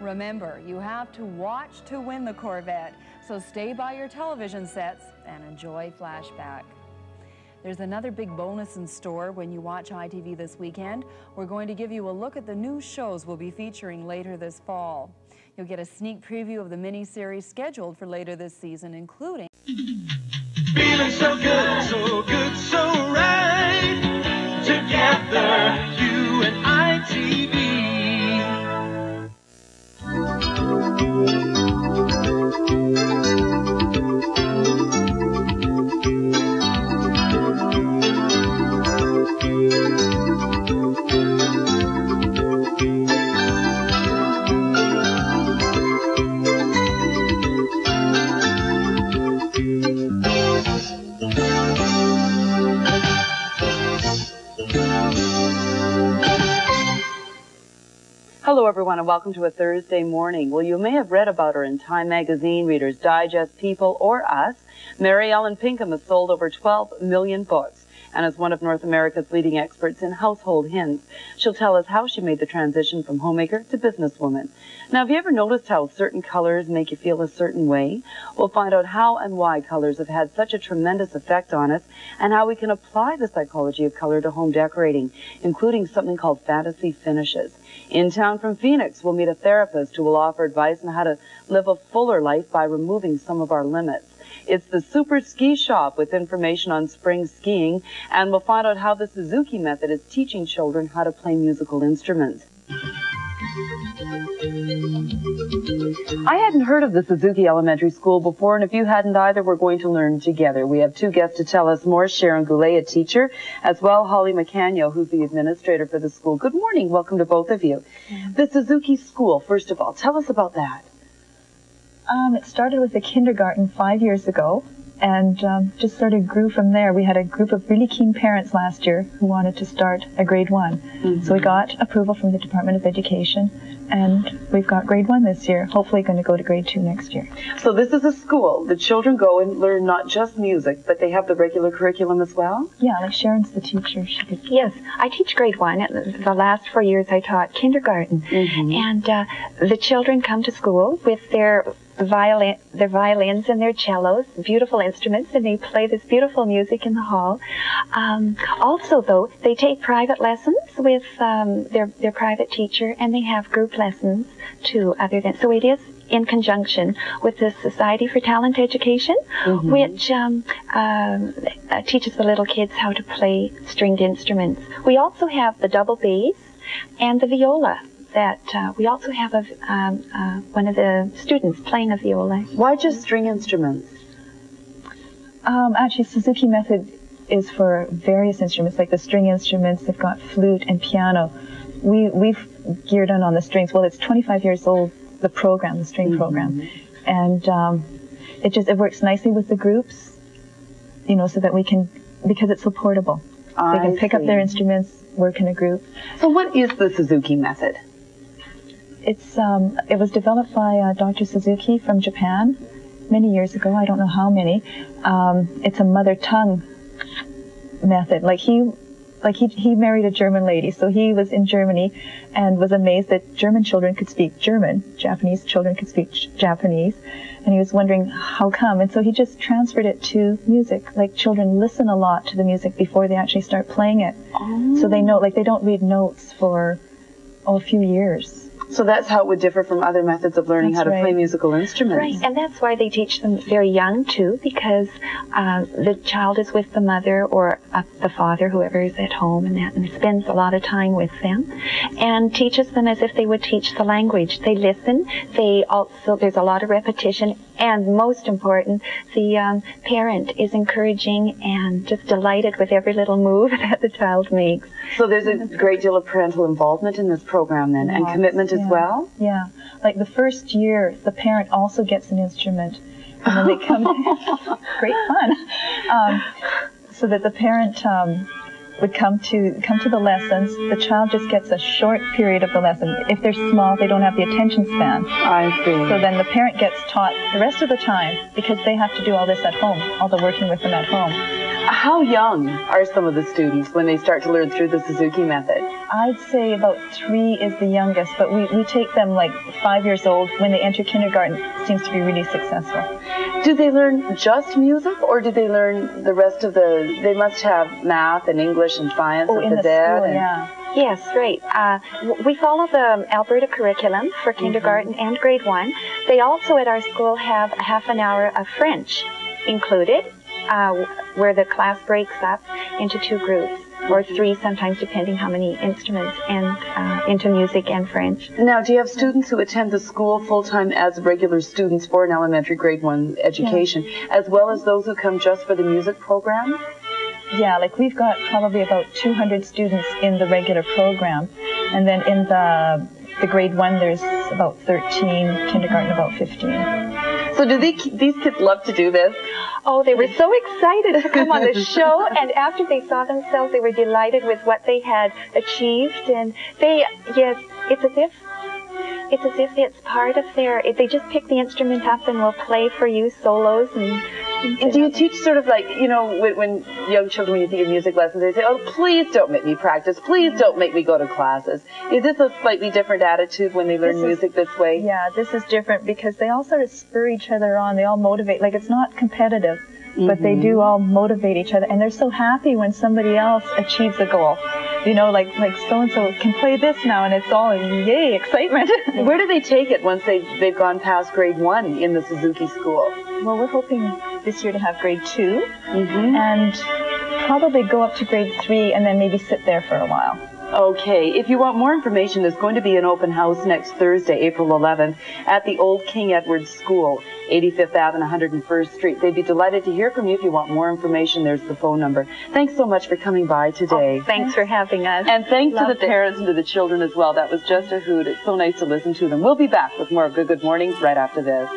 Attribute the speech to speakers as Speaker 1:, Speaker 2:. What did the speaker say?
Speaker 1: Remember, you have to watch to win the Corvette, so stay by your television sets and enjoy Flashback. There's another big bonus in store when you watch ITV this weekend. We're going to give you a look at the new shows we'll be featuring later this fall. You'll get a sneak preview of the mini-series scheduled for later this season, including...
Speaker 2: Feeling so good, so good, so right. Together, you and ITV.
Speaker 3: Hello everyone and welcome to a Thursday morning. Well, you may have read about her in Time Magazine, Reader's Digest, People, or Us. Mary Ellen Pinkham has sold over 12 million books and is one of North America's leading experts in household hints. She'll tell us how she made the transition from homemaker to businesswoman. Now, have you ever noticed how certain colors make you feel a certain way? We'll find out how and why colors have had such a tremendous effect on us and how we can apply the psychology of color to home decorating, including something called fantasy finishes. In town from Phoenix, we'll meet a therapist who will offer advice on how to live a fuller life by removing some of our limits. It's the Super Ski Shop with information on spring skiing, and we'll find out how the Suzuki method is teaching children how to play musical instruments. I hadn't heard of the Suzuki Elementary School before, and if you hadn't either, we're going to learn together. We have two guests to tell us more. Sharon Goulet, a teacher, as well Holly McCanyo, who's the administrator for the school. Good morning. Welcome to both of you. The Suzuki School, first of all, tell us about that.
Speaker 4: It started with a kindergarten 5 years ago, and just sort of grew from there. We had a group of really keen parents last year who wanted to start a grade 1. So we got approval from the Department of Education, and we've got grade 1 this year, hopefully going to go to grade 2 next year.
Speaker 3: So this is a school. The children go and learn not just music, but they have the regular curriculum as well?
Speaker 4: Yeah, like Sharon's the teacher.
Speaker 5: Yes, I teach grade 1. The last 4 years I taught kindergarten. And the children come to school with their violins and their cellos, beautiful instruments, and they play this beautiful music in the hall. Also, though, they take private lessons with their private teacher, and they have group lessons too. So it is in conjunction with the Society for Talent Education, which teaches the little kids how to play stringed instruments. We also have the double bass and the viola. That we also have one of the students playing a viola.
Speaker 3: Why just string instruments?
Speaker 4: Actually, Suzuki method is for various instruments, like the string instruments. They've got flute and piano. We've geared in on the strings. Well, it's 25 years old, the program, the string program, and it works nicely with the groups, you know, so that we can, because it's so portable. They can pick up their instruments, work in a group.
Speaker 3: So what is the Suzuki method?
Speaker 4: It was developed by Dr. Suzuki from Japan many years ago. I don't know how many. It's a mother tongue method. Like he married a German lady, so he was in Germany and was amazed that German children could speak German, Japanese children could speak Japanese, and he was wondering how come. And so he just transferred it to music. Like, children listen a lot to the music before they actually start playing it. So they know, like, they don't read notes for a few years.
Speaker 3: So that's how it would differ from other methods of learning how to play musical instruments.
Speaker 5: Right, and that's why they teach them very young, too, because the child is with the mother or the father, whoever is at home, and spends a lot of time with them, and teaches them as if they would teach the language. They listen, there's a lot of repetition, and most important, the parent is encouraging and just delighted with every little move that the child makes.
Speaker 3: So there's a great deal of parental involvement in this program then, and commitment as well?
Speaker 4: Yeah. Like the first year, the parent also gets an instrument, and then they come, great fun, so that the parent would come to the lessons. The child just gets a short period of the lesson. If they're small, they don't have the attention span.
Speaker 3: I see.
Speaker 4: So then the parent gets taught the rest of the time, because they have to do all this at home, all the working with them at home.
Speaker 3: How young are some of the students when they start to learn through the Suzuki method?
Speaker 4: I'd say about 3 is the youngest, but we take them like 5 years old. When they enter kindergarten, it seems to be really successful.
Speaker 3: Do they learn just music, or do they learn the rest of they must have math and English and science
Speaker 4: in the school, yeah.
Speaker 5: Yes, right. We follow the Alberta curriculum for kindergarten and grade 1. They also at our school have a half an hour of French included, where the class breaks up into 2 groups, or 3 sometimes, depending how many instruments, and into music and French.
Speaker 3: Now, do you have students who attend the school full-time as regular students for an elementary grade 1 education, as well as those who come just for the music program?
Speaker 4: Yeah, like we've got probably about 200 students in the regular program, and then in the grade 1 there's about 13, kindergarten about 15.
Speaker 3: So do these kids love to do this?
Speaker 5: Oh, they were so excited to come on the show, and after they saw themselves, they were delighted with what they had achieved, and it's as if it's part of they just pick the instrument up and will play for you solos. And
Speaker 3: do you teach sort of like, you know, when young children, when you think of music lessons, they say, oh, please don't make me practice, please don't make me go to classes. Is this a slightly different attitude when they learn music this way?
Speaker 4: Yeah, this is different because they all sort of spur each other on, they all motivate, like it's not competitive. But they do all motivate each other, and they're so happy when somebody else achieves a goal. You know, like so-and-so can play this now, and it's all, yay, excitement.
Speaker 3: Where do they take it once they've gone past grade 1 in the Suzuki school?
Speaker 4: Well, we're hoping this year to have grade 2, and probably go up to grade 3, and then maybe sit there for a while.
Speaker 3: Okay, if you want more information, there's going to be an open house next Thursday, April 11th, at the Old King Edward School, 85th Ave and 101st Street. They'd be delighted to hear from you. If you want more information, there's the phone number. Thanks so much for coming by today.
Speaker 5: Oh, thanks for having us.
Speaker 3: And thanks to the parents and to the children as well. That was just a hoot. It's so nice to listen to them. We'll be back with more Good Mornings right after this.